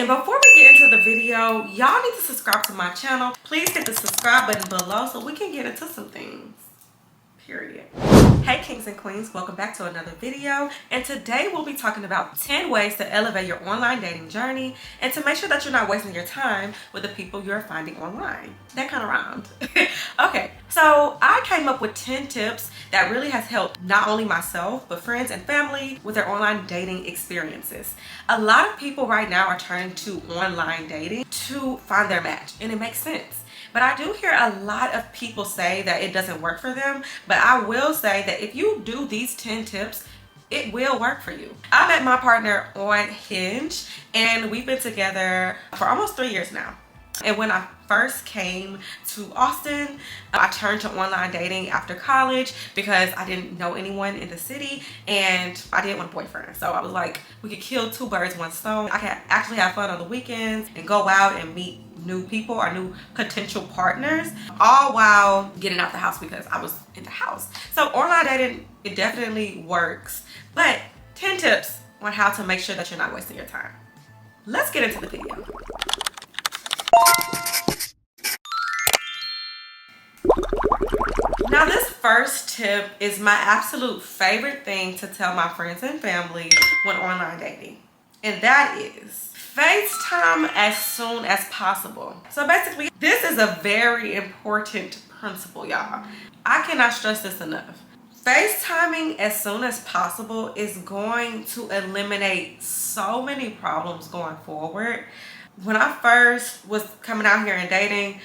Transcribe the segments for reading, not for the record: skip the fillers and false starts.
And before we get into the video, y'all need to subscribe to my channel. Please hit the subscribe button below so we can get into some things. Period. Hey kings and queens, welcome back to another video, and today we'll be talking about 10 ways to elevate your online dating journey and to make sure that you're not wasting your time with the people you're finding online. That kind of rhymed. Okay, so I came up with 10 tips that really has helped not only myself but friends and family with their online dating experiences. A lot of people right now are turning to online dating to find their match, and it makes sense. But I do hear a lot of people say that it doesn't work for them. But I will say that if you do these 10 tips, it will work for you. I met my partner on Hinge, and we've been together for almost 3 years now. And when I first came to Austin, I turned to online dating after college because I didn't know anyone in the city and I didn't want a boyfriend. So I was like, we could kill two birds, one stone. I can actually have fun on the weekends and go out and meet new people or new potential partners, all while getting out the house because I was in the house. So online dating, it definitely works. But 10 tips on how to make sure that you're not wasting your time. Let's get into the video. Now this first tip is my absolute favorite thing to tell my friends and family when online dating, and that is FaceTime as soon as possible. So basically, this is a very important principle, y'all. I cannot stress this enough. FaceTiming as soon as possible is going to eliminate so many problems going forward. When I first was coming out here and dating,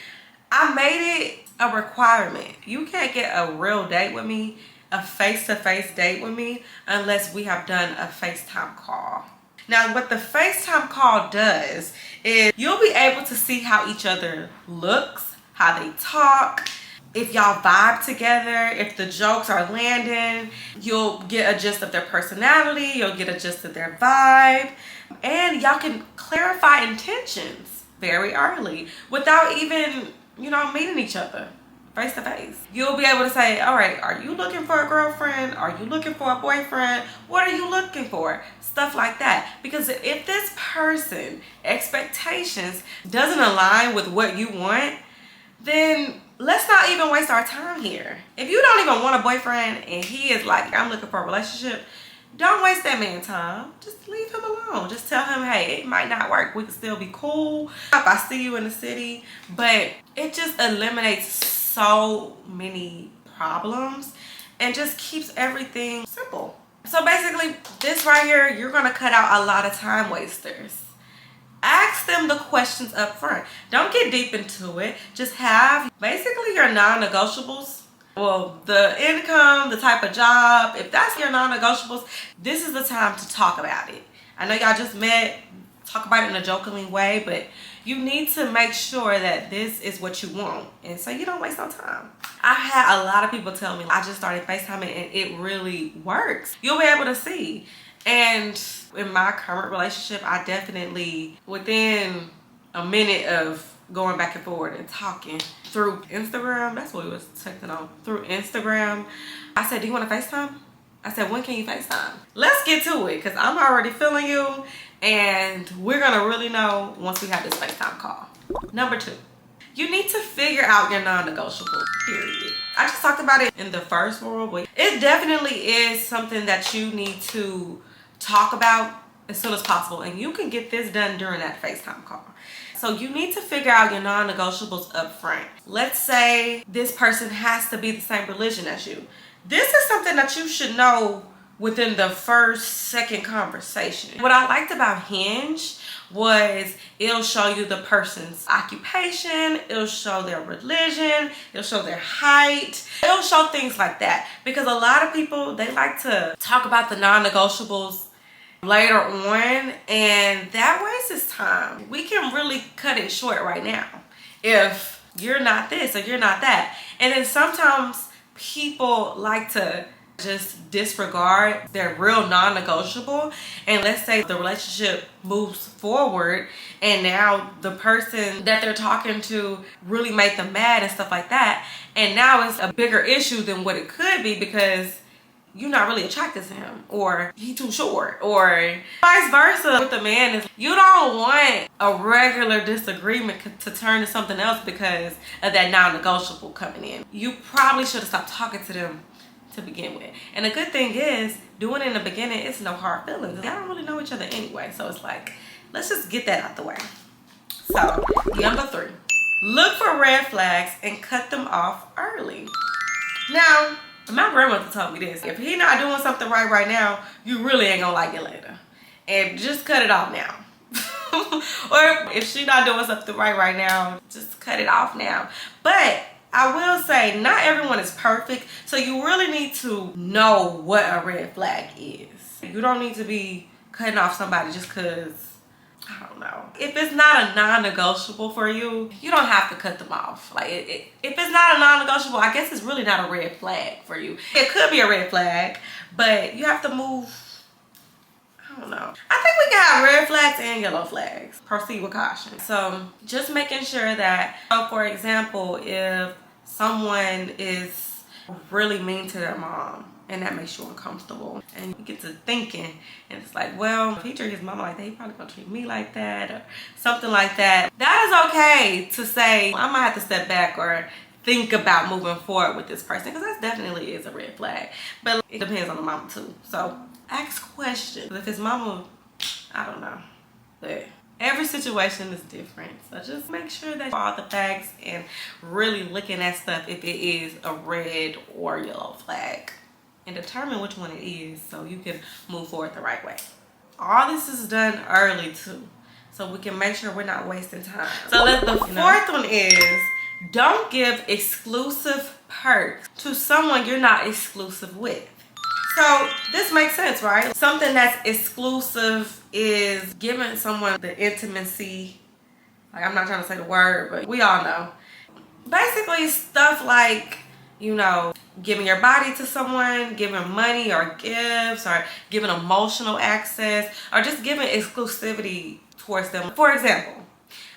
I made it a requirement. You can't get a real date with me, a face-to-face date with me, unless we have done a FaceTime call. Now, what the FaceTime call does is you'll be able to see how each other looks, how they talk, if y'all vibe together, if the jokes are landing. You'll get a gist of their personality, you'll get a gist of their vibe, and y'all can clarify intentions very early without even meeting each other face to face. You'll be able to say, all right, are you looking for a girlfriend? Are you looking for a boyfriend? What are you looking for? Stuff like that. Because if this person expectations doesn't align with what you want, then let's not even waste our time here. If you don't even want a boyfriend and he is like, I'm looking for a relationship, don't waste that man's time. Just leave him alone. Just tell him, hey, it might not work. We can still be cool if I see you in the city. But it just eliminates so many problems and just keeps everything simple. So basically, this right here, you're going to cut out a lot of time wasters. Ask them the questions up front. Don't get deep into it. Just have basically your non-negotiables. Well, the income, the type of job, if that's your non-negotiables, this is the time to talk about it. I know y'all just met, talk about it in a jokingly way, but you need to make sure that this is what you want, and so you don't waste no time. I've had a lot of people tell me, I just started FaceTiming and it really works. You'll be able to see. And in my current relationship, I definitely, within a minute of going back and forward and talking through Instagram, that's what we was texting on, through Instagram, I said, do you want to FaceTime? I said, when can you FaceTime? Let's get to it, because I'm already feeling you, and we're going to really know once we have this FaceTime call. Number 2, you need to figure out your non-negotiable, period. I just talked about it in the first world, but it definitely is something that you need to talk about as soon as possible, and you can get this done during that FaceTime call. So you need to figure out your non-negotiables up front. Let's say this person has to be the same religion as you. This is something that you should know within the first, second conversation. What I liked about Hinge was it'll show you the person's occupation, it'll show their religion, it'll show their height, it'll show things like that. Because a lot of people, they like to talk about the non-negotiables later on, and that wastes time. We can really cut it short right now if you're not this or you're not that. And then sometimes people like to just disregard their real non-negotiable, and let's say the relationship moves forward and now the person that they're talking to really made them mad and stuff like that, and now it's a bigger issue than what it could be because you're not really attracted to him, or he too short, or vice versa with the man. Is you don't want a regular disagreement to turn to something else because of that non-negotiable coming in. You probably should have stopped talking to them to begin with. And the good thing is, doing it in the beginning, it's no hard feelings. Y'all don't really know each other anyway, so it's like, let's just get that out the way. So, number 3, look for red flags and cut them off early. Now, my grandmother told me this: if he not doing something right now, you really ain't gonna like it later, and just cut it off now. Or if she not doing something right now, just cut it off now. But I will say, not everyone is perfect, so you really need to know what a red flag is. You don't need to be cutting off somebody just because, I don't know. If it's not a non-negotiable for you, you don't have to cut them off. Like, if it's not a non-negotiable, I guess it's really not a red flag for you. It could be a red flag, but you have to move, I don't know. I think we can have red flags and yellow flags. Proceed with caution. So just making sure that, for example, if someone is really mean to their mom, and that makes you uncomfortable, and you get to thinking, and it's like, well, if he treat his mama like that, he probably gonna treat me like that, or something like that. That is okay to say, I might have to step back or think about moving forward with this person, because that definitely is a red flag. But it depends on the mama too. So ask questions. If his mama, I don't know, but every situation is different. So just make sure that all the facts and really looking at stuff if it is a red or yellow flag, and determine which one it is so you can move forward the right way. All this is done early too, so we can make sure we're not wasting time. So the fourth one is, don't give exclusive perks to someone you're not exclusive with. So this makes sense, right? Something that's exclusive is giving someone the intimacy. Like, I'm not trying to say the word, but we all know. Basically stuff like, you know, giving your body to someone, giving money or gifts, or giving emotional access, or just giving exclusivity towards them. For example,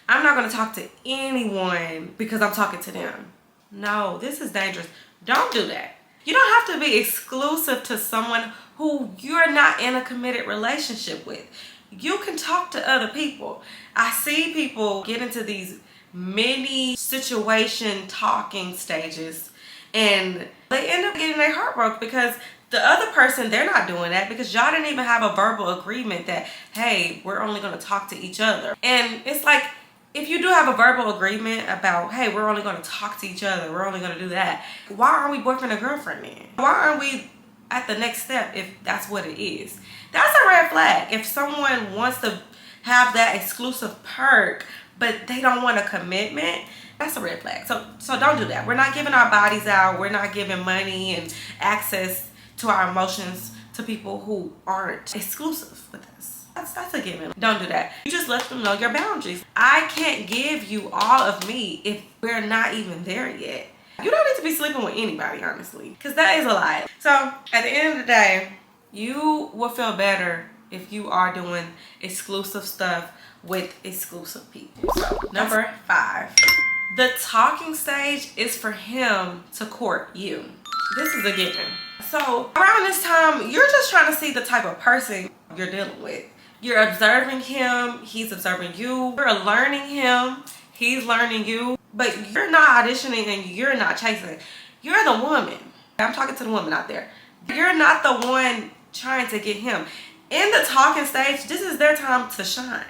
I'm not going to talk to anyone because I'm talking to them. No, this is dangerous. Don't do that. You don't have to be exclusive to someone who you're not in a committed relationship with. You can talk to other people. I see people get into these mini situation talking stages, and they end up getting their heart broke because the other person, they're not doing that, because y'all didn't even have a verbal agreement that, hey, we're only going to talk to each other. And it's like, if you do have a verbal agreement about, hey, we're only going to talk to each other, we're only going to do that, why aren't we boyfriend and girlfriend then? Why aren't we at the next step if that's what it is? That's a red flag. If someone wants to have that exclusive perk, but they don't want a commitment, that's a red flag. So don't do that. We're not giving our bodies out. We're not giving money and access to our emotions to people who aren't exclusive with us. That's a given. Don't do that. You just let them know your boundaries. I can't give you all of me if we're not even there yet. You don't need to be sleeping with anybody, honestly, because that is a lie. So at the end of the day, you will feel better if you are doing exclusive stuff with exclusive people. So number 5, the talking stage is for him to court you. This is a given. So around this time, you're just trying to see the type of person you're dealing with. You're observing him, he's observing you. You're learning him, he's learning you. But you're not auditioning and you're not chasing. You're the woman. I'm talking to the woman out there. You're not the one trying to get him. In the talking stage, this is their time to shine.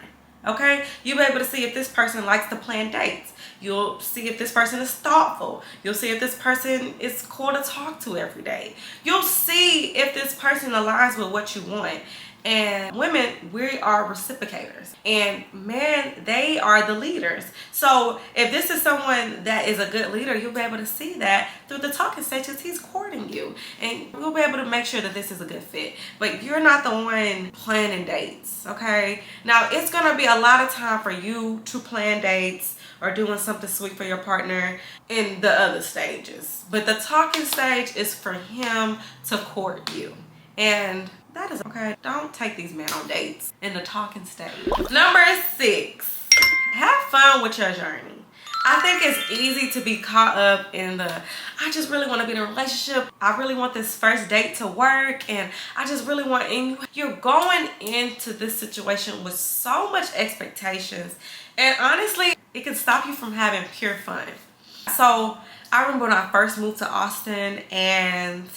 Okay? You'll be able to see if this person likes to plan dates. You'll see if this person is thoughtful. You'll see if this person is cool to talk to every day. You'll see if this person aligns with what you want. And women, we are reciprocators, and men, they are the leaders. So if this is someone that is a good leader, you'll be able to see that through the talking stages. He's courting you, and you'll be able to make sure that this is a good fit. But you're not the one planning dates, okay? Now, it's gonna be a lot of time for you to plan dates or doing something sweet for your partner in the other stages. But the talking stage is for him to court you. And that is okay. Don't take these men on dates in the talking stage. Number 6, have fun with your journey. I think it's easy to be caught up in the, I just really want to be in a relationship. I really want this first date to work, and I just really want, and you're going into this situation with so much expectations. And honestly, it can stop you from having pure fun. So I remember when I first moved to Austin and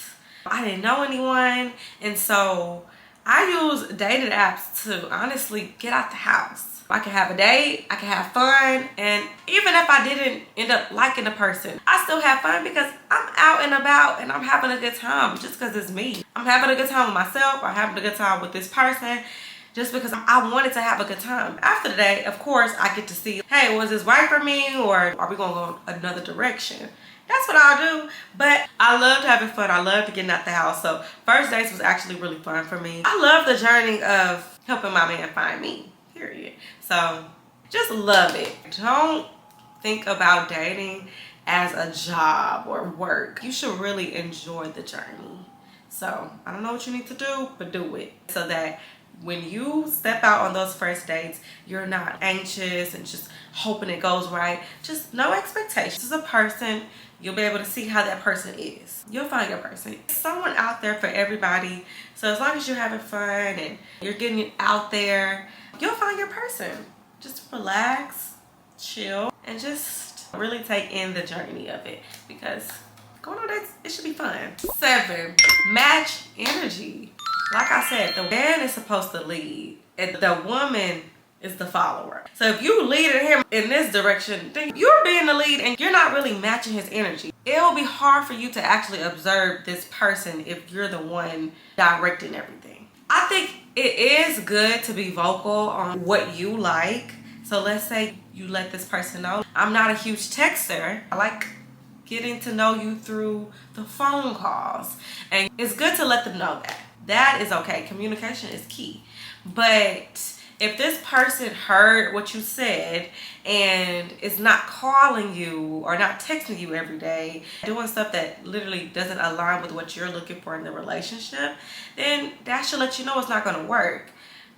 I didn't know anyone. And so I use dating apps to honestly get out the house. I can have a date, I can have fun, and even if I didn't end up liking the person, I still have fun because I'm out and about and I'm having a good time just because it's me. I'm having a good time with myself, I'm having a good time with this person just because I wanted to have a good time. After the day, of course, I get to see, hey, was this right for me, or are we gonna go another direction? That's what I'll do. But I loved having fun. I loved getting out the house. So first dates was actually really fun for me. I love the journey of helping my man find me. Period. So just love it. Don't think about dating as a job or work. You should really enjoy the journey. So I don't know what you need to do, but do it so that when you step out on those first dates, you're not anxious and just hoping it goes right. Just no expectations. As a person, you'll be able to see how that person is. You'll find your person. There's someone out there for everybody. So as long as you're having fun and you're getting it out there, you'll find your person. Just relax, chill, and just really take in the journey of it, because going on dates, it should be fun. 7, match energy. Like I said, the man is supposed to lead and the woman is the follower. So if you leading him in this direction, then you're being the lead and you're not really matching his energy. It'll be hard for you to actually observe this person if you're the one directing everything. I think it is good to be vocal on what you like. So let's say you let this person know, I'm not a huge texter. I like getting to know you through the phone calls. And it's good to let them know that. That is okay. Communication is key. But if this person heard what you said and is not calling you or not texting you every day, doing stuff that literally doesn't align with what you're looking for in the relationship, then that should let you know it's not going to work.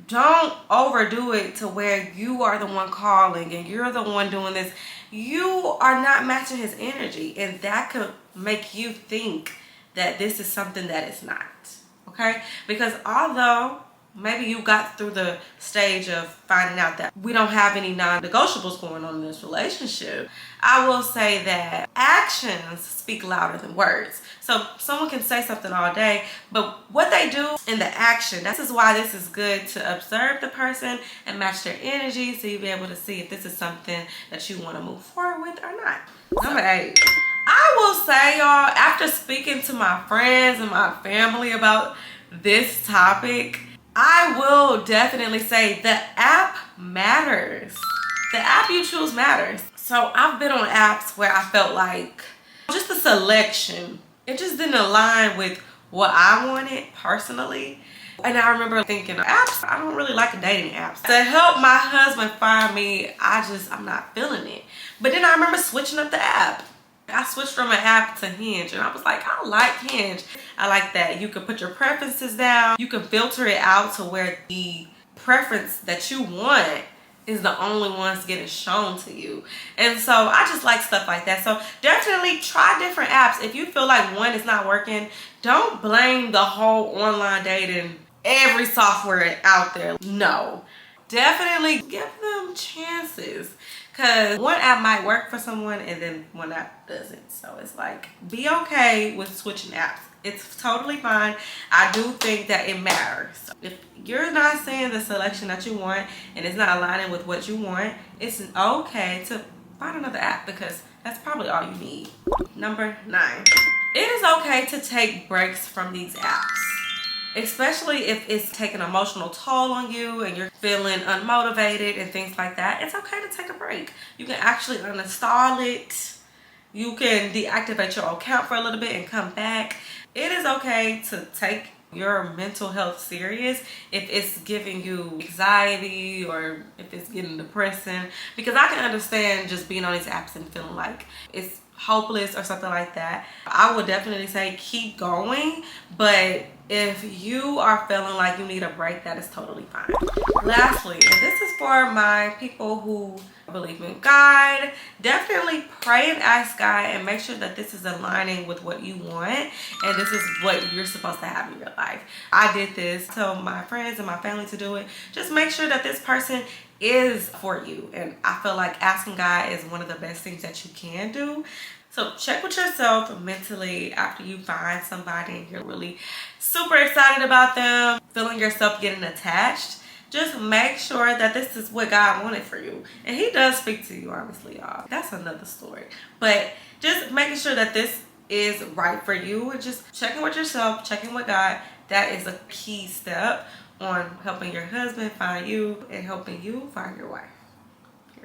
Don't overdo it to where you are the one calling and you're the one doing this. You are not matching his energy, and that could make you think that this is something that is not. Okay? Because although maybe you got through the stage of finding out that we don't have any non-negotiables going on in this relationship, I will say that actions speak louder than words. So someone can say something all day, but what they do in the action, this is why this is good to observe the person and match their energy so you'll be able to see if this is something that you want to move forward with or not. Number 8. I will say, y'all, after speaking to my friends and my family about this topic, I will definitely say the app matters. The app you choose matters. So I've been on apps where I felt like just the selection, it just didn't align with what I wanted personally. And I remember thinking, apps, I don't really like dating apps. To help my husband find me, I'm not feeling it. But then I remember switching up the app. I switched from an app to Hinge, and I was like, I like Hinge. I like that you can put your preferences down. You can filter it out to where the preference that you want is the only ones getting shown to you. And so I just like stuff like that. So definitely try different apps. If you feel like one is not working, don't blame the whole online dating, every software out there. No, definitely give them chances. Because one app might work for someone and then one app doesn't. So it's like, be okay with switching apps. It's totally fine. I do think that it matters. If you're not seeing the selection that you want and it's not aligning with what you want, it's okay to find another app, because that's probably all you need. Number 9. It is okay to take breaks from these apps. Especially if it's taking an emotional toll on you and you're feeling unmotivated and things like that. It's okay to take a break. You can actually uninstall it. You can deactivate your account for a little bit and come back. It is okay to take your mental health serious if it's giving you anxiety or if it's getting depressing, because I can understand just being on these apps and feeling like it's hopeless or something like that, I would definitely say keep going. But if you are feeling like you need a break, that is totally fine. Lastly, and this is for my people who believe in God, definitely pray and ask God and make sure that this is aligning with what you want and this is what you're supposed to have in your life. I did this, tell my friends and my family to do it. Just make sure that this person is for you. And I feel like asking God is one of the best things that you can do. So check with yourself mentally after you find somebody and you're really super excited about them, feeling yourself getting attached. Just make sure that this is what God wanted for you. And he does speak to you, honestly, y'all. That's another story. But just making sure that this is right for you and just checking with yourself, checking with God. That is a key step on helping your husband find you and helping you find your wife.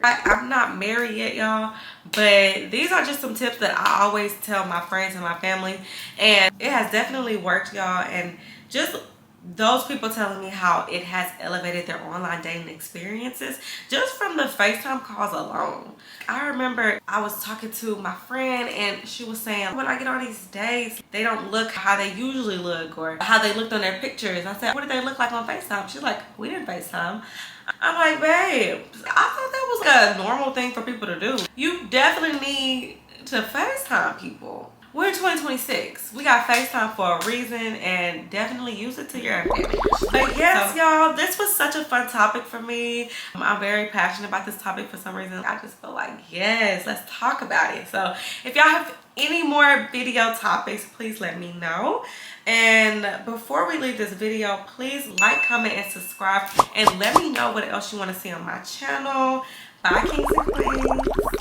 I'm not married yet, y'all, but these are just some tips that I always tell my friends and my family, and it has definitely worked, y'all. And just those people telling me how it has elevated their online dating experiences just from the FaceTime calls alone. I remember I was talking to my friend and she was saying, when I get on these dates, they don't look how they usually look or how they looked on their pictures. I said, what did they look like on FaceTime? She's like, we didn't FaceTime. I'm like, babe, I thought that was like a normal thing for people to do. You definitely need to FaceTime people. We're in 2026. We got FaceTime for a reason and definitely use it to your advantage. But yes, y'all, this was such a fun topic for me. I'm very passionate about this topic for some reason. I just feel like, yes, let's talk about it. So if y'all have any more video topics, please let me know. And before we leave this video, please like, comment, and subscribe. And let me know what else you want to see on my channel. Bye, kings and queens.